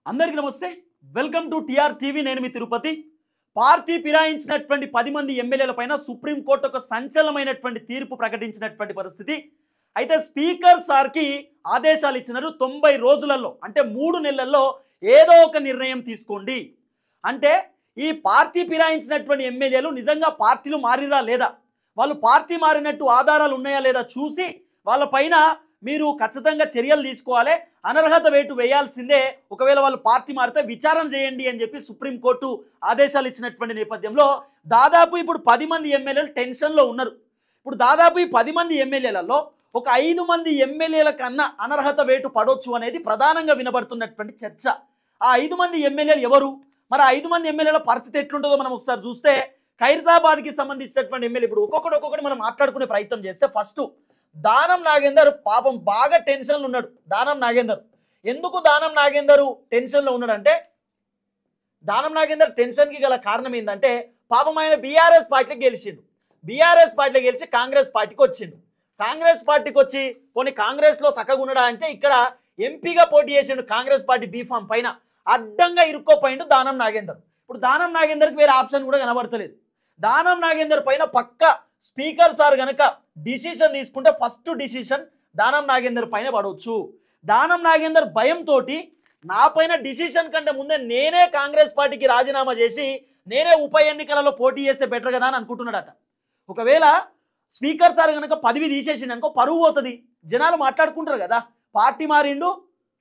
అందరికీ నమస్తే welcome to TR TV నేను మీ తిరుపతి పార్టీ ఫిరాయించినటువంటి 10 మంది ఎమ్మెల్యేలపైన సుప్రీం కోర్టు ఒక సంచలనమైనటువంటి తీర్పు ప్రకటించినటువంటి పరిస్థితి అయితే స్పీకర్ సార్కి ఆదేశాలు ఇచ్చినారు 90 రోజులలో అంటే 3 నెలల్లో ఏదో ఒక నిర్ణయం తీసుకోండి అంటే ఈ పార్టీ ఫిరాయించినటువంటి ఎమ్మెల్యేలు నిజంగా పార్టీలు మారిరా లేదా వాళ్ళు పార్టీ మారినట్టు ఆధారాలు ఉన్నాయా లేదా చూసి వాళ్ళపైన మీరు ఖచ్చితంగా చర్యలు తీసుకోవాలి అనర్హత వేటు వేయాల్సిందే ఒకవేళ వాళ్ళు పార్టీ మారితే విచారణ చేయండి అని చెప్పి సుప్రీం కోర్టు ఆదేశాలు ఇచ్చినటువంటి నేపథ్యంలో దాదాపు ఇప్పుడు 10 మంది ఎమ్మెల్యేలు టెన్షన్లో ఉన్నారు ఇప్పుడు దాదాపు ఈ 10 మంది ఎమ్మెల్యేలలో ఒక 5 మంది ఎమ్మెల్యేల కన్నా అనర్హత వేటు పడవచ్చు అనేది ప్రధానంగా వినబడుతున్నటువంటి చర్చ ఆ 5 మంది ఎమ్మెల్యేలు ఎవరు మరి 5 మంది ఎమ్మెల్యేల పరిస్థితి ఎట్లుంటుందో మనం ఒకసారి చూస్తే ఖైరతాబాద్కి సంబంధించినటువంటి ఎమ్మెల్యే ఇప్పుడు ఒక్కొక్కటి మనం మాట్లాడుకునే ప్రయత్నం చేస్తే ఫస్ట్ దానం నాగేందర్ పాపం బాగా టెన్షన్లో ఉన్నాడు దానం నాగేందర్ ఎందుకు దానం నాగేందర్ టెన్షన్లో ఉన్నాడంటే దానం నాగేందర్ టెన్షన్కి గల కారణం ఏంటంటే పాపం ఆయన బీఆర్ఎస్ పార్టీకి గెలిచిండు బీఆర్ఎస్ పార్టీకి గెలిచి కాంగ్రెస్ పార్టీకి వచ్చిండు కాంగ్రెస్ పార్టీకి వచ్చి కొన్ని కాంగ్రెస్లో సక్కగా ఉన్నాడా అంటే ఇక్కడ ఎంపీగా పోటీ చేసిండు కాంగ్రెస్ పార్టీ బీఫామ్ పైన అడ్డంగా ఇరుక్కోపోయిండు దానం నాగేందర్ ఇప్పుడు దానం నాగేందర్కి వేరే ఆప్షన్ కూడా కనబడతలేదు దానం నాగేందర్ పైన పక్క స్పీకర్ సార్ గనక డిసిషన్ తీసుకుంటే ఫస్ట్ డిసిషన్ దానం నాగేందర్ పైన పడవచ్చు దానం నాగేందర్ భయంతో నా పైన డిసిషన్ కంటే ముందే నేనే కాంగ్రెస్ పార్టీకి రాజీనామా చేసి నేనే ఉప ఎన్నికలలో పోటీ చేస్తే బెటర్ కదా అని అనుకుంటున్నాడట ఒకవేళ స్పీకర్ సార్ కనుక పదవి తీసేసిండు అనుకో పరువు పోతుంది జనాలు మాట్లాడుకుంటారు కదా పార్టీ మారిండు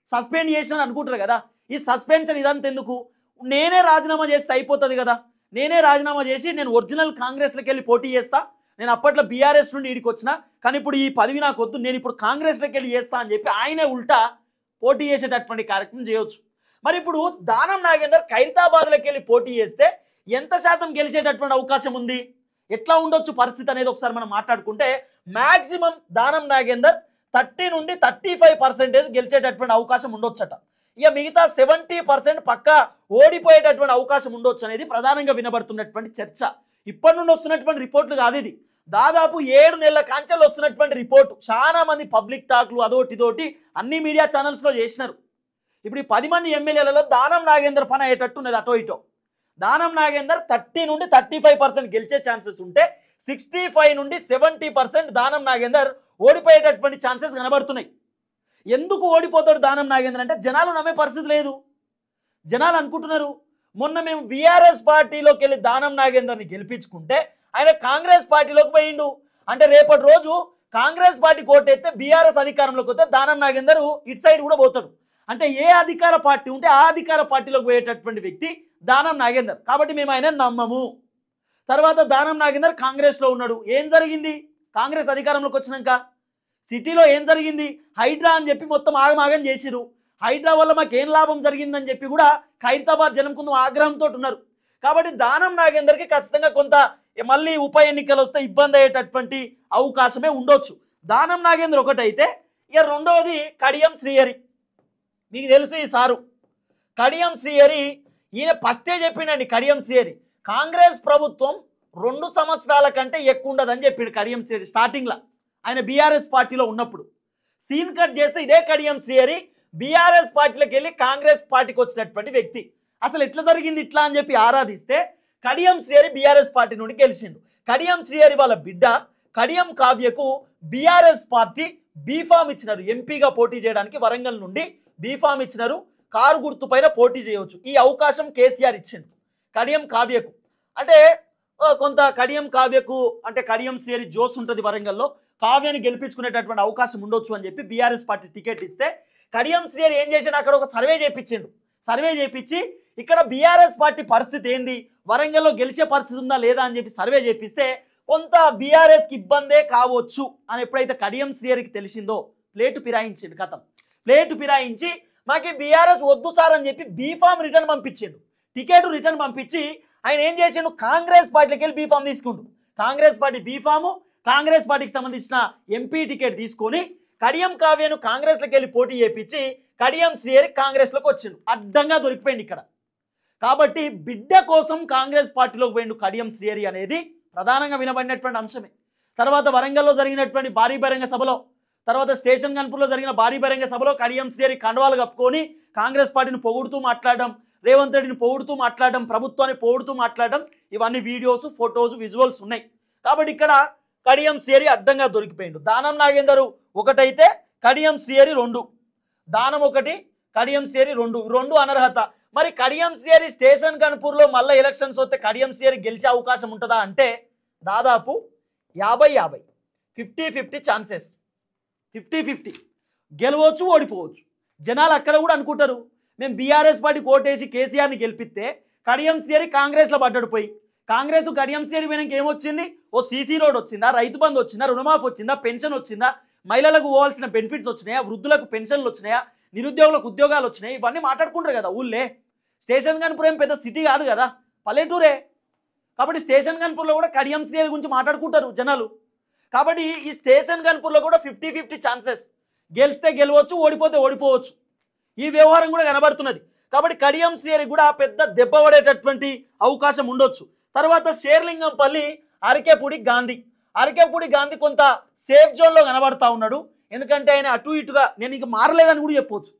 సస్పెండ్ చేసిన అనుకుంటారు కదా ఈ సస్పెన్షన్ ఇదంతా ఎందుకు నేనే రాజీనామా చేస్తే అయిపోతుంది కదా నేనే రాజీనామా చేసి నేను ఒరిజినల్ కాంగ్రెస్లోకి వెళ్ళి పోటీ చేస్తా నేను అప్పట్లో బీఆర్ఎస్ నుండి ఇడికి వచ్చిన కానీ ఇప్పుడు ఈ పదవి నాకు వద్దు నేను ఇప్పుడు కాంగ్రెస్లోకి వెళ్ళి చేస్తా అని చెప్పి ఆయనే ఉల్టా పోటీ చేసేటటువంటి కార్యక్రమం చేయవచ్చు మరి ఇప్పుడు దానం నాగేందర్ ఖైరతాబాద్లోకి వెళ్ళి పోటీ చేస్తే ఎంత శాతం గెలిచేటటువంటి అవకాశం ఉంది ఎట్లా ఉండొచ్చు పరిస్థితి అనేది ఒకసారి మనం మాట్లాడుకుంటే మ్యాక్సిమం దానం నాగేందర్ 30 నుండి 35% గెలిచేటటువంటి అవకాశం ఉండొచ్చట ఇక మిగతా 70% పక్కా ఓడిపోయేటటువంటి అవకాశం ఉండొచ్చు అనేది ప్రధానంగా వినబడుతున్నటువంటి చర్చ ఇప్పటి నుండి వస్తున్నటువంటి రిపోర్ట్లు కాదు ఇది దాదాపు 7 నెలల కాంచెలు వస్తున్నటువంటి రిపోర్టు చాలా మంది పబ్లిక్ టాక్లు అదోటిదోటి అన్ని మీడియా ఛానల్స్లో చేసినారు ఇప్పుడు ఈ 10 మంది ఎమ్మెల్యేలలో దానం నాగేందర్ పని అయ్యేటట్టు ఉన్నది అటో ఇటో దానం నాగేందర్ 30 నుండి 35% గెలిచే ఛాన్సెస్ ఉంటే 65 నుండి 70% దానం నాగేందర్ ఓడిపోయేటటువంటి ఛాన్సెస్ కనబడుతున్నాయి ఎందుకు ఓడిపోతాడు దానం నాగేందర్ అంటే జనాలు నమ్మే పరిస్థితి లేదు జనాలు అనుకుంటున్నారు మొన్న మేము బీఆర్ఎస్ పార్టీలోకి వెళ్ళి దానం నాగేందర్ని గెలిపించుకుంటే ఆయన కాంగ్రెస్ పార్టీలోకి పోయిండు అంటే రేపటి రోజు కాంగ్రెస్ పార్టీ కోటెత్తే బీఆర్ఎస్ అధికారంలోకి వస్తే దానం నాగేందర్ ఇటు సైడ్ కూడా పోతాడు అంటే ఏ అధికార పార్టీ ఉంటే ఆ అధికార పార్టీలోకి పోయేటటువంటి వ్యక్తి దానం నాగేందర్ కాబట్టి మేము ఆయన నమ్మము తర్వాత దానం నాగేందర్ కాంగ్రెస్లో ఉన్నాడు ఏం జరిగింది కాంగ్రెస్ అధికారంలోకి వచ్చినాక సిటీలో ఏం జరిగింది హైడ్రా అని చెప్పి మొత్తం ఆగమాగం చేసిరు హైడ్రా వల్ల మాకేం లాభం జరిగిందని చెప్పి కూడా ఖైరతాబాద్ జనం కొంచెం ఆగ్రహంతో ఉన్నారు కాబట్టి దానం నాగేందర్కి ఖచ్చితంగా కొంత మళ్ళీ ఉప ఎన్నికలు వస్తే ఇబ్బంది అయ్యేటటువంటి అవకాశమే ఉండొచ్చు దానం నాగేందర్ ఒకటైతే ఇక రెండవది కడియం శ్రీహరి మీకు తెలుసు ఈ సారు కడియం శ్రీహరి ఈయన ఫస్టే చెప్పిండండి కడియం శ్రీహరి కాంగ్రెస్ ప్రభుత్వం 2 సంవత్సరాల కంటే ఎక్కువ ఉండదని చెప్పిండు కడియం శ్రీహరి స్టార్టింగ్లో ఆయన బీఆర్ఎస్ పార్టీలో ఉన్నప్పుడు సీన్ కట్ చేస్తే ఇదే కడియం శ్రీహరి బీఆర్ఎస్ పార్టీలోకి వెళ్ళి కాంగ్రెస్ పార్టీకి వచ్చినటువంటి వ్యక్తి అసలు ఎట్లా జరిగింది ఇట్లా అని చెప్పి ఆరాధిస్తే కడియం శ్రీహరి బీఆర్ఎస్ పార్టీ నుండి గెలిచిండు కడియం శ్రీహరి వాళ్ళ బిడ్డ కడియం కావ్యకు బీఆర్ఎస్ పార్టీ బీఫామ్ ఇచ్చినారు ఎంపీగా పోటీ చేయడానికి వరంగల్ నుండి బీఫామ్ ఇచ్చినారు కారు గుర్తు పైన పోటీ చేయవచ్చు ఈ అవకాశం కేసీఆర్ ఇచ్చిండు కడియం కావ్యకు అంటే కొంత కడియం కావ్యకు అంటే కడియం శ్రీహరి జోస్ ఉంటుంది వరంగల్లో కావ్యాన్ని గెలిపించుకునేటటువంటి అవకాశం ఉండొచ్చు అని చెప్పి బీఆర్ఎస్ పార్టీ టికెట్ ఇస్తే కడియం శ్రీహరి ఏం చేశాడు అక్కడ ఒక సర్వే చేయించిండు సర్వే చేయించి ఇక్కడ బీఆర్ఎస్ పార్టీ పరిస్థితి ఏంది వరంగల్లో గెలిచే పరిస్థితి ఉందా లేదా అని చెప్పి సర్వే చేపిస్తే కొంత బీఆర్ఎస్కి ఇబ్బందే కావచ్చు అని ఎప్పుడైతే కడియం శ్రీహరికి తెలిసిందో ప్లేటు ఫిరాయించిండు కథం ప్లేటు ఫిరాయించి మాకు బీఆర్ఎస్ వద్దు సార్ అని చెప్పి బీఫామ్ రిటర్న్ పంపించిండు టికెట్ రిటర్న్ పంపించి ఆయన ఏం చేసిండు కాంగ్రెస్ పార్టీకి వెళ్ళి బీఫామ్ తీసుకుండు కాంగ్రెస్ పార్టీ బీఫాము కాంగ్రెస్ పార్టీకి సంబంధించిన ఎంపీ టికెట్ తీసుకొని కడియం కావ్యను కాంగ్రెస్లోకి వెళ్ళి పోటీ చేయించి కడియం శ్రీహరి కాంగ్రెస్లోకి వచ్చిండు అడ్డంగా దొరికిపోయింది ఇక్కడ కాబట్టి బిడ్డ కోసం కాంగ్రెస్ పార్టీలోకి పోయిండు కడియం శ్రీహరి అనేది ప్రధానంగా వినబడినటువంటి అంశమే తర్వాత వరంగల్లో జరిగినటువంటి భారీ బహిరంగ సభలో తర్వాత స్టేషన్ గన్పూర్లో జరిగిన భారీ బహిరంగ సభలో కడియం శ్రీహరి కండువాలు కప్పుకొని కాంగ్రెస్ పార్టీని పొగుడుతూ మాట్లాడడం, రేవంత్ రెడ్డిని పొగుడుతూ మాట్లాడడం, ప్రభుత్వాన్ని పొగుడుతూ మాట్లాడడం, ఇవన్నీ వీడియోస్, ఫొటోస్, విజువల్స్ ఉన్నాయి. కాబట్టి ఇక్కడ కడియం శ్రీహరి అడ్డంగా దొరికిపోయిండు. దానం నాగేందర్ ఒకటైతే కడియం శ్రీహరి 2, దానం 1, కడియం శ్రీహరి 2 అనర్హత. మరి కడియం శ్రీహరి స్టేషన్ గన్పూర్లో మళ్ళీ ఎలక్షన్స్ వస్తే కడియం శ్రీహరి గెలిచే అవకాశం ఉంటుందా అంటే దాదాపు 50-50, 50-50 ఛాన్సెస్, 50-50 గెలవచ్చు, ఓడిపోవచ్చు. జనాలు అక్కడ కూడా అనుకుంటారు మేము బీఆర్ఎస్ పార్టీ కోటేసి కేసీఆర్ని గెలిపిస్తే కడియం శ్రీహరి కాంగ్రెస్లో పడ్డాడు పోయి, కాంగ్రెస్ కడియం శ్రీహరి వెనక ఏమొచ్చింది, ఓ సీసీ రోడ్ వచ్చిందా, రైతు బంధు వచ్చిందా, రుణమాఫీ వచ్చిందా, పెన్షన్ వచ్చిందా, మహిళలకు పోవాల్సిన బెనిఫిట్స్ వచ్చినాయా, వృద్ధులకు పెన్షన్లు వచ్చినాయా, నిరుద్యోగులకు ఉద్యోగాలు వచ్చినాయి, ఇవన్నీ మాట్లాడుకుంటారు కదా ఊళ్ళే. స్టేషన్ గన్పూర్ ఏం పెద్ద సిటీ కాదు కదా, పల్లెటూరే. కాబట్టి స్టేషన్ గన్పూర్లో కూడా కడియం శ్రీహరి గురించి మాట్లాడుకుంటారు జనాలు. కాబట్టి ఈ స్టేషన్ గన్పూర్లో కూడా 50-50 ఛాన్సెస్, గెలిస్తే గెలవచ్చు, ఓడిపోతే ఓడిపోవచ్చు. ఈ వ్యవహారం కూడా కనబడుతున్నది. కాబట్టి కడియం శ్రీహరి కూడా పెద్ద దెబ్బ పడేటటువంటి అవకాశం ఉండొచ్చు. తర్వాత షేర్లింగంపల్లి అరకేపూడి గాంధీ కొంత సేఫ్ జోన్లో కనబడతా ఉన్నాడు. ఎందుకంటే ఆయన అటు ఇటుగా నేను ఇక మారలేదని కూడా చెప్పవచ్చు.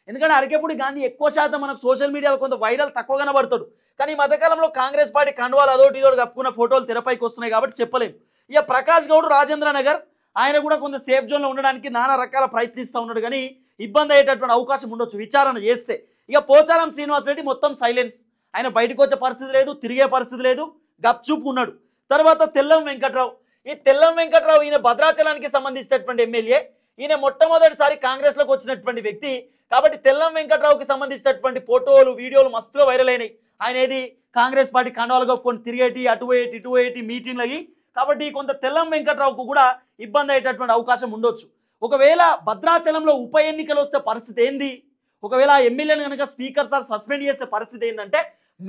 ఎందుకంటే అరకేపూడి గాంధీ ఎక్కువ శాతం మనకు సోషల్ మీడియాలో కొంత వైరల్ తక్కువ కనబడతాడు. కానీ ఈ మధ్యకాలంలో కాంగ్రెస్ పార్టీ కండువాలు అదోటి ఇదోటి కప్పుకున్న ఫోటోలు తెరపైకి వస్తున్నాయి కాబట్టి చెప్పలేము. ఇక ప్రకాష్ గౌడ్ రాజేంద్ర నగర్ ఆయన కూడా కొంత సేఫ్ జోన్లో ఉండడానికి నానా రకాల ప్రయత్నిస్తూ ఉన్నాడు. కానీ ఇబ్బంది అయ్యేటటువంటి అవకాశం ఉండొచ్చు విచారణ చేస్తే. ఇక పోచారం శ్రీనివాసరెడ్డి మొత్తం సైలెన్స్, ఆయన బయటకు వచ్చే పరిస్థితి లేదు, తిరిగే పరిస్థితి లేదు, గప్చూపు ఉన్నాడు. తర్వాత తెల్లం వెంకట్రావు, ఈ తెల్లం వెంకట్రావు ఈయన భద్రాచలానికి సంబంధించినటువంటి ఎమ్మెల్యే, ఈయన మొట్టమొదటిసారి కాంగ్రెస్లోకి వచ్చినటువంటి వ్యక్తి. కాబట్టి తెల్లం వెంకట్రావుకి సంబంధించినటువంటి ఫోటోలు, వీడియోలు మస్తుగా వైరల్ అయినాయి. ఆయన ఏది కాంగ్రెస్ పార్టీ కండువాలు కప్పుకొని తిరిగేటి, అటు పోయేటి మీటింగ్లు అయ్యి. కాబట్టి కొంత తెల్లం వెంకట్రావుకు కూడా ఇబ్బంది అయ్యేటటువంటి అవకాశం ఉండొచ్చు. ఒకవేళ భద్రాచలంలో ఉప ఎన్నికలు వస్తే పరిస్థితి ఏంది, ఒకవేళ ఆ ఎమ్మెల్యేని కనుక స్పీకర్ సార్ సస్పెండ్ చేసే పరిస్థితి ఏంటంటే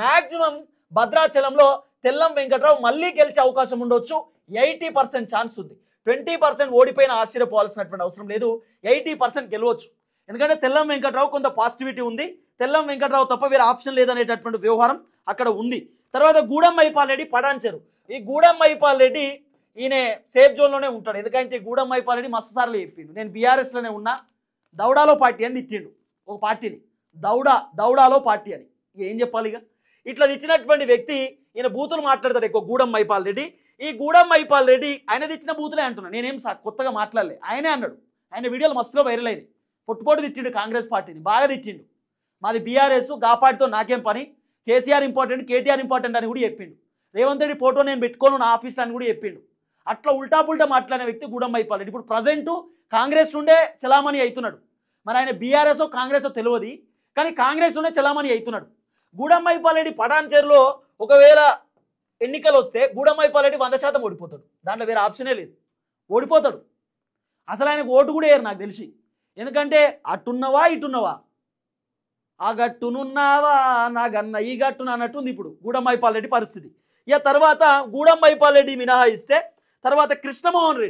మ్యాక్సిమం భద్రాచలంలో తెల్లం వెంకట్రావు మళ్ళీ గెలిచే అవకాశం ఉండొచ్చు. 80% ఛాన్స్ ఉంది. 20% ఓడిపోయిన ఆశ్చర్యపోవాల్సినటువంటి అవసరం లేదు, 80% గెలవచ్చు. ఎందుకంటే తెల్లం వెంకట్రావు కొంత పాజిటివిటీ ఉంది, తెల్లం వెంకట్రావు తప్ప వేరే ఆప్షన్ లేదనేటటువంటి వ్యవహారం అక్కడ ఉంది. తర్వాత గూడెం మైపాల్ రెడ్డి పడాన్చెరు, ఈ గూడెం మైపాల్ రెడ్డి ఈయన సేఫ్ జోన్లోనే ఉంటాడు. ఎందుకంటే గూడెం మైపాల్ రెడ్డి మస్తు సార్లు చెప్పిండు నేను బీఆర్ఎస్లోనే ఉన్నా, దౌడాలో పార్టీ అని తిట్టిండు ఒక పార్టీని, దౌడాలో పార్టీ అని. ఏం చెప్పాలి ఇక, ఇట్లా ఇచ్చినటువంటి వ్యక్తి ఈయన బూతులు మాట్లాడతాడు ఎక్కువ గూడెం మైపాల్ రెడ్డి. ఈ గూడెం మైపాల్ రెడ్డి ఆయనది ఇచ్చిన బూతులే అంటున్నాను, నేనేం కొత్తగా మాట్లాడలే, ఆయనే అన్నాడు. ఆయన వీడియోలు మస్తుగా వైరల్ అయినాయి. పొట్టుపోటు తిట్టిండు కాంగ్రెస్ పార్టీని, బాగా తిట్టిండు. మాది బీఆర్ఎస్, గా పార్టీతో నాకేం పని, కేసీఆర్ ఇంపార్టెంట్, కేటీఆర్ ఇంపార్టెంట్ అని కూడా చెప్పిండు. రేవంత్ రెడ్డి ఫోటో నేను పెట్టుకోను నా ఆఫీస్లో అని కూడా చెప్పిండు. అట్లా ఉల్టా పుల్టా మాట్లాడిన వ్యక్తి గూడెం మైపాల్ రెడ్డి. ఇప్పుడు ప్రజెంట్ కాంగ్రెస్ నుండే చలామణి అవుతున్నాడు. మరి ఆయన బీఆర్ఎస్ కాంగ్రెస్ తెలియదు, కానీ కాంగ్రెస్ నుండే చలామణి అవుతున్నాడు. గూడెం మైపాల్ రెడ్డి పడాన్చెరులో ఒకవేళ ఎన్నికలు వస్తే గూడెం మైపాల్ రెడ్డి 100% ఓడిపోతాడు. దాంట్లో వేరే ఆప్షనే లేదు, ఓడిపోతాడు. అసలు ఆయనకు ఓటు కూడా వేయరు నాకు తెలిసి. ఎందుకంటే అట్టున్నవా ఇటున్నవా, ఆ గట్టునున్నావా నా గన్న ఈ గట్టున అన్నట్టుంది ఇప్పుడు గూడెం మైపాల్ రెడ్డి పరిస్థితి. ఇక తర్వాత గూడెం మైపాల్ రెడ్డి మినహాయిస్తే తర్వాత కృష్ణమోహన్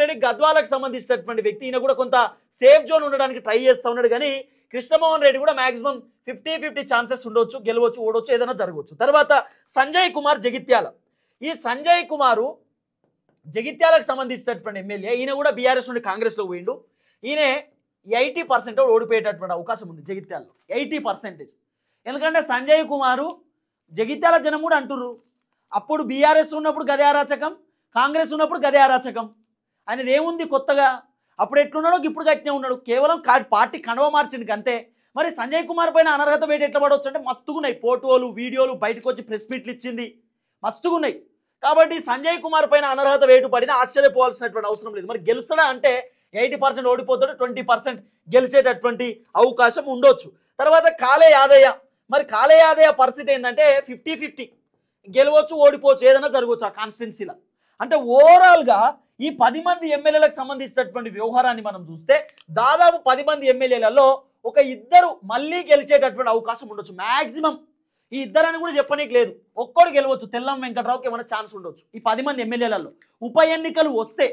రెడ్డి గద్వాలకు సంబంధించినటువంటి వ్యక్తి. ఈయన కూడా కొంత సేఫ్ జోన్ ఉండడానికి ట్రై చేస్తూ ఉన్నాడు. కానీ కృష్ణమోహన్ రెడ్డి కూడా మ్యాక్సిమం 50-50 ఛాన్సెస్ ఉండొచ్చు, గెలవచ్చు, ఓడవచ్చు, ఏదైనా జరగవచ్చు. తర్వాత సంజయ్ కుమార్ జగిత్యాల, ఈ సంజయ్ కుమారు జగిత్యాలకు సంబంధించినటువంటి ఎమ్మెల్యే. ఈయన కూడా బీఆర్ఎస్ నుండి కాంగ్రెస్లో పోయిండు. ఈయన 80% ఓడిపోయేటటువంటి అవకాశం ఉంది జగిత్యాలలో, 80%. ఎందుకంటే సంజయ్ కుమారు జగిత్యాల జనం కూడా అంటుర్రు, అప్పుడు బీఆర్ఎస్ ఉన్నప్పుడు గదే అరాచకం, కాంగ్రెస్ ఉన్నప్పుడు గదే అరాచకం. ఆయన ఏముంది కొత్తగా, అప్పుడు ఎట్లున్నాడో ఇప్పుడు గట్టినే ఉన్నాడు, కేవలం పార్టీ కనవ మార్చింది అంతే. మరి సంజయ్ కుమార్ పైన అనర్హత వేటు ఎట్లా పడవచ్చు అంటే మస్తుగున్నాయి ఫోటోలు, వీడియోలు, బయటకు వచ్చి ప్రెస్ మీట్లు ఇచ్చింది మస్తుగున్నాయి. కాబట్టి సంజయ్ కుమార్ పైన అనర్హత వేటు పడినా ఆశ్చర్యపోవాల్సినటువంటి అవసరం లేదు. మరి గెలుస్తాడా అంటే 80% ఓడిపోతాడు, 20% గెలిచేటటువంటి అవకాశం ఉండొచ్చు. తర్వాత కాళే యాదయ్య, మరి కాళే యాదయ్య పరిస్థితి ఏంటంటే 50-50 గెలవచ్చు, ఓడిపోవచ్చు, ఏదైనా జరగవచ్చు ఆ కాన్స్టిట్యున్సీలో. అంటే ఓవరాల్గా ఈ 10 మంది ఎమ్మెల్యేలకు సంబంధించినటువంటి వ్యవహారాన్ని మనం చూస్తే దాదాపు 10 మంది ఎమ్మెల్యేలలో ఒక 2 మళ్ళీ గెలిచేటటువంటి అవకాశం ఉండొచ్చు మ్యాక్సిమం. ఈ 2 అని కూడా చెప్పనీకి లేదు, ఒక్కడు గెలవచ్చు. తెల్లం వెంకట్రావుకి ఏమైనా ఛాన్స్ ఉండొచ్చు ఈ 10 మంది ఎమ్మెల్యేలలో. ఉప ఎన్నికలు వస్తే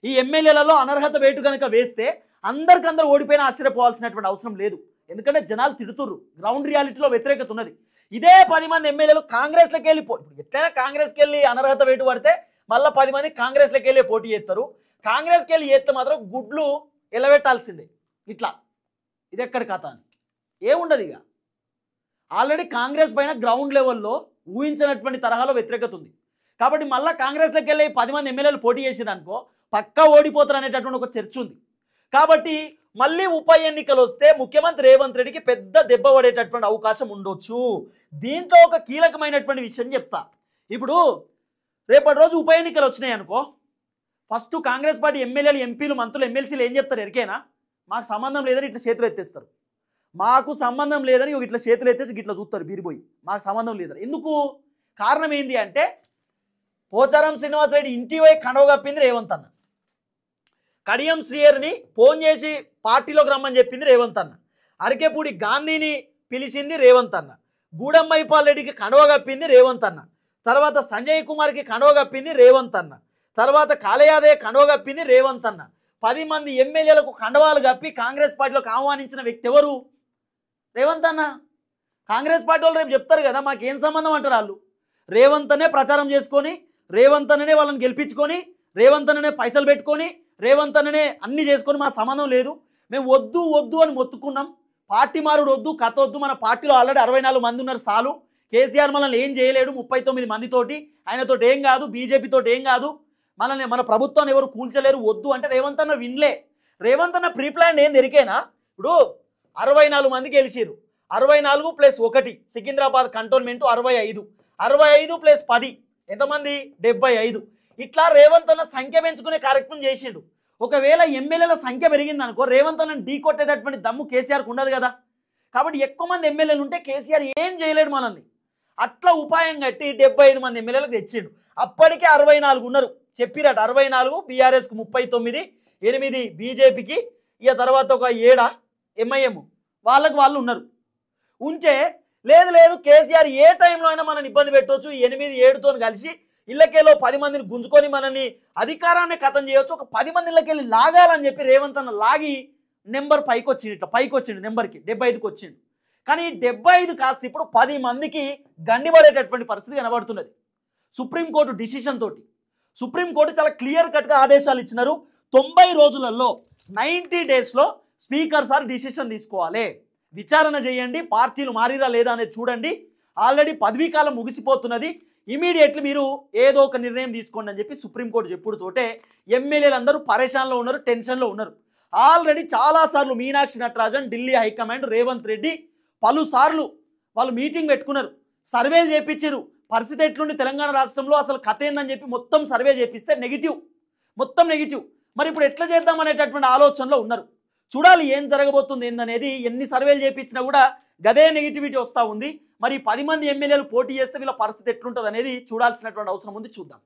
ఈ ఎమ్మెల్యేలలో అనర్హత వేటు కనుక వేస్తే అందరికందరూ ఓడిపోయినా ఆశ్చర్యపోవాల్సినటువంటి అవసరం లేదు. ఎందుకంటే జనాలు తిడుతుర్రు, గ్రౌండ్ రియాలిటీలో వ్యతిరేకత ఉన్నది. ఇదే 10 మంది ఎమ్మెల్యేలు కాంగ్రెస్లోకి వెళ్ళి ఎట్లయినా కాంగ్రెస్కి వెళ్ళి అనర్హత వేటు పడితే మళ్ళీ 10 మంది కాంగ్రెస్లోకి వెళ్ళి పోటీ చేస్తారు. కాంగ్రెస్కి వెళ్ళి చేస్తే మాత్రం గుడ్లు ఎలబెట్టాల్సిందే. ఇట్లా ఇది ఎక్కడి కథ అని ఏముండదు. ఇక ఆల్రెడీ కాంగ్రెస్ పైన గ్రౌండ్ లెవెల్లో ఊహించినటువంటి తరహాలో వ్యతిరేకత ఉంది. కాబట్టి మళ్ళీ కాంగ్రెస్లోకి వెళ్ళి 10 మంది ఎమ్మెల్యేలు పోటీ చేసిరనుకో పక్కా ఓడిపోతారు అనేటటువంటి ఒక చర్చ ఉంది. కాబట్టి మళ్ళీ ఉప ఎన్నికలు వస్తే ముఖ్యమంత్రి రేవంత్ రెడ్డికి పెద్ద దెబ్బ పడేటటువంటి అవకాశం ఉండొచ్చు. దీంట్లో ఒక కీలకమైనటువంటి విషయం చెప్తా. ఇప్పుడు రేపటి రోజు ఉప ఎన్నికలు వచ్చినాయి అనుకో, ఫస్ట్ కాంగ్రెస్ పార్టీ ఎమ్మెల్యేలు, ఎంపీలు, మంత్రులు, ఎమ్మెల్సీలు ఏం చెప్తారు ఎరికేనా? మాకు సంబంధం లేదని ఇట్లా చేతులు ఎత్తేస్తారు. మాకు సంబంధం లేదని ఇట్లా చేతులు ఎత్తేసి ఇట్లా చూస్తారు బీరిపోయి, మాకు సంబంధం లేదని. ఎందుకు? కారణం ఏంటి అంటే పోచారం శ్రీనివాసరెడ్డి ఇంటి పోయి కండవ కప్పింది రేవంత్ అన్న, కడియం శ్రీయర్ని ఫోన్ చేసి పార్టీలోకి రమ్మని చెప్పింది రేవంత్ అన్న, అరకేపూడి గాంధీని పిలిచింది రేవంత్ అన్న, గూడెం మైపాల్ రెడ్డికి కండవ కప్పింది రేవంత్ అన్న, తర్వాత సంజయ్ కుమార్కి కండవ కప్పింది రేవంత్ అన్న, తర్వాత కాళయాదే కండవ కప్పింది రేవంత్ అన్న. 10 మంది ఎమ్మెల్యేలకు కండవాలు కప్పి కాంగ్రెస్ పార్టీలోకి ఆహ్వానించిన వ్యక్తి ఎవరు? రేవంత్ అన్న. కాంగ్రెస్ పార్టీ వాళ్ళు రేపు చెప్తారు కదా మాకేం సంబంధం అంటారు వాళ్ళు. రేవంత్ అనే ప్రచారం చేసుకొని, రేవంత్ అనే వాళ్ళని గెలిపించుకొని, రేవంత్ అనే పైసలు పెట్టుకొని, రేవంత్ అనే అన్ని చేసుకొని మా సంబంధం లేదు, మేము వద్దు వద్దు అని మొత్తుకున్నాం, పార్టీ మారుడు వద్దు, కథ వద్దు, మన పార్టీలో ఆల్రెడీ 64 మంది ఉన్నారు చాలు, కేసీఆర్ మనల్ని ఏం చేయలేడు 39 మందితోటి, ఆయనతో ఏం కాదు, బీజేపీతో ఏం కాదు, మన ప్రభుత్వాన్ని ఎవరు కూల్చలేరు, వద్దు అంటే రేవంత్ అన్న వినలే. రేవంత్ అన్న ప్రీ ప్లాన్ ఏం దొరికేనా? ఇప్పుడు 64 మంది గెలిచిరు, 64 + 1 సికింద్రాబాద్ కంటోన్మెంట్ 65, 65 + 10 ఎంతమంది? 75. ఇట్లా రేవంత్ అన్న సంఖ్య పెంచుకునే కార్యక్రమం చేసిండు. ఒకవేళ ఎమ్మెల్యేల సంఖ్య పెరిగింది అనుకో రేవంత్ అన్నని ఢీ కొట్టేటటువంటి దమ్ము కేసీఆర్కి ఉండదు కదా. కాబట్టి ఎక్కువ మంది ఎమ్మెల్యేలు ఉంటే కేసీఆర్ ఏం చేయలేడు మనల్ని. అట్లా ఉపాయం కట్టి 75 మంది ఎమ్మెల్యేలకు తెచ్చిండు. అప్పటికే 64 ఉన్నారు చెప్పిరట, 64 బీఆర్ఎస్కు 39, 8 బీజేపీకి, ఇక తర్వాత ఒక 7 ఎంఐఎం వాళ్ళు ఉన్నారు. ఉంటే లేదు కేసీఆర్ ఏ టైంలో అయినా మనల్ని ఇబ్బంది పెట్టవచ్చు, 8, 7తో కలిసి ఇళ్ళకెళ్ళో 10 మందిని గుంజుకొని మనల్ని అధికారాన్ని ఖతం చేయవచ్చు, ఒక 10 మంది ఇళ్ళకెళ్ళి లాగాలని చెప్పి రేవంత్ అన్న లాగి నెంబర్ పైకి వచ్చిండు, ఇట్లా పైకి వచ్చిండు, నెంబర్కి 75కి వచ్చిండు. కానీ 75 కాస్త ఇప్పుడు 10 మందికి గండిపడేటటువంటి పరిస్థితి కనబడుతున్నది సుప్రీంకోర్టు డిసిషన్ తోటి. సుప్రీంకోర్టు చాలా క్లియర్ కట్గా ఆదేశాలు ఇచ్చినారు. 90 రోజులలో 90 డేస్లో స్పీకర్ సార్ డిసిషన్ తీసుకోవాలి, విచారణ చేయండి, పార్టీలు మారిరా లేదా అనేది చూడండి, ఆల్రెడీ పదవీకాలం ముగిసిపోతున్నది, ఇమీడియట్లీ మీరు ఏదో ఒక నిర్ణయం తీసుకోండి అని చెప్పి సుప్రీంకోర్టు చెప్పుడుతోటే ఎమ్మెల్యేలందరూ పరేషాన్లో ఉన్నారు, టెన్షన్లో ఉన్నారు. ఆల్రెడీ చాలాసార్లు మీనాక్షి నటరాజన్, ఢిల్లీ హైకమాండ్, రేవంత్ రెడ్డి పలుసార్లు వాళ్ళు మీటింగ్ పెట్టుకున్నారు, సర్వేలు చేయించారు, పరిస్థితి ఎట్లుండి తెలంగాణ రాష్ట్రంలో అసలు కథ ఏందని చెప్పి మొత్తం సర్వే చేపిస్తే మొత్తం నెగిటివ్. మరి ఇప్పుడు ఎట్లా చేద్దాం అనేటటువంటి ఆలోచనలో ఉన్నారు. చూడాలి ఏం జరగబోతుంది ఏందనేది. ఎన్ని సర్వేలు చేయించినా కూడా గదే నెగిటివిటీ వస్తూ ఉంది. మరి 10 మంది ఎమ్మెల్యేలు పోటీ చేస్తే వీళ్ళ పరిస్థితి ఎట్లుంటుంది అనేది చూడాల్సినటువంటి అవసరం ఉంది. చూద్దాం.